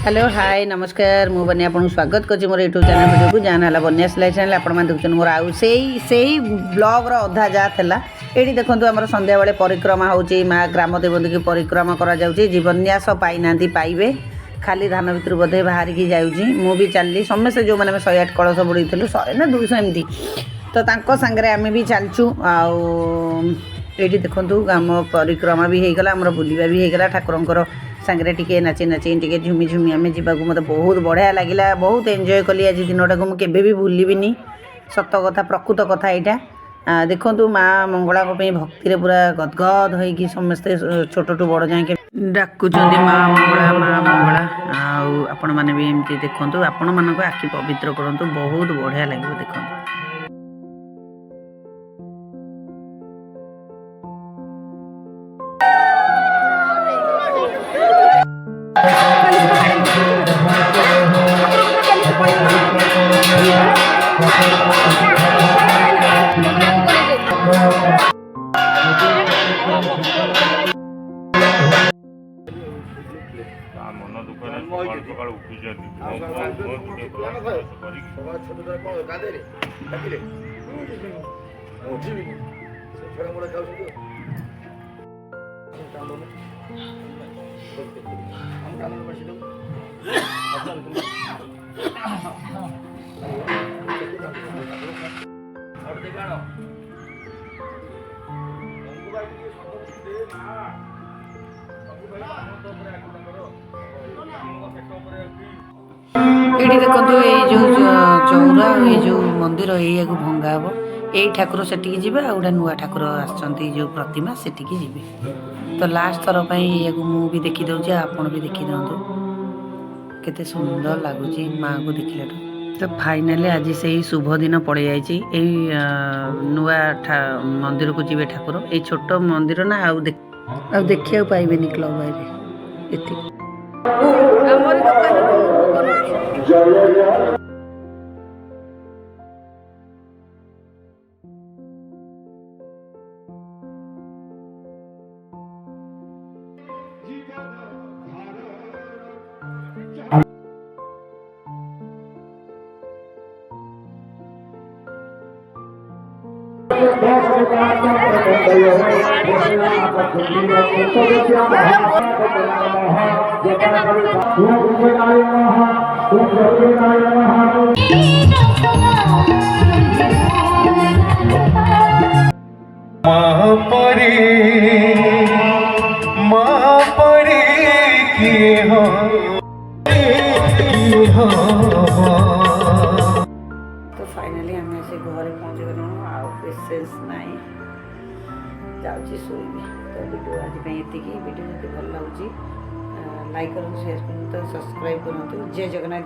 Hello hi नमस्कार मु बनिया आपको स्वागत कर मोर यूट्यूब चैनल वीडियो को जहाँ है बनिया सिलाई चैनल आपने देखते मोर आउ से ब्लॉग अधा जहाँ ये देखो आम संध्या बेले परिक्रमा होची माँ ग्राम देवती की परिक्रमा करा जीवन्यास पाई ना पाइबे खाली धान भितर बोधे बाहर की जाऊँगी मु भी चलली समस्ते जो मैंने 108 कलश बुड़ी 100 ना 200 एमती तो सांगे आम भी चलचु आठी देखु आम परिक्रमा भी होगला आम बुलवा भी होगला ठाकुर सांगे टिके नाची नाची टिके झुमी झुमी आम जावाक मत बहुत बढ़िया लगे बहुत एंजॉय कली आज दिन टाक मुझे भी भूलि सत कथा प्रकृत कथा यहाँ देखु माँ मंगला भक्ति पूरा गदगद हो समस्ते छोट टू बड़ जाए डाकुच माँ मंगला आपण मैंने भी एमती देखु आपण मान आखि पवित्र करूँ बहुत बढ़िया लगे देखो मन दुकान सकाल उठी ये देखो ये जो चौरा ये जो मंदिर ये भंगा हम यही ठाकुर से जी गोटे नुआ ठाकुर जो प्रतिमा से जी तो लास्ट थर पर मु भी देखी दौर आपड़ भी देखी दिखाँ केते सुंदर लगुच माँ को देखला तो फाइनाली आज से ही शुभ दिन पड़ जाइए नुआ मंदिर को जी ठाकुर ये छोट मंदिर ना देखा पाइबे क्लब बाहर ये तो फाइनाली आम से घर पहुँच गलु आेसेंस ना जाऊँगी शोबी तो वीडियो आज ये वीडियो जब भल लगे लाइक करूँ शेयर करूँ तो सब्सक्राइब करूँ जय जगन्नाथ।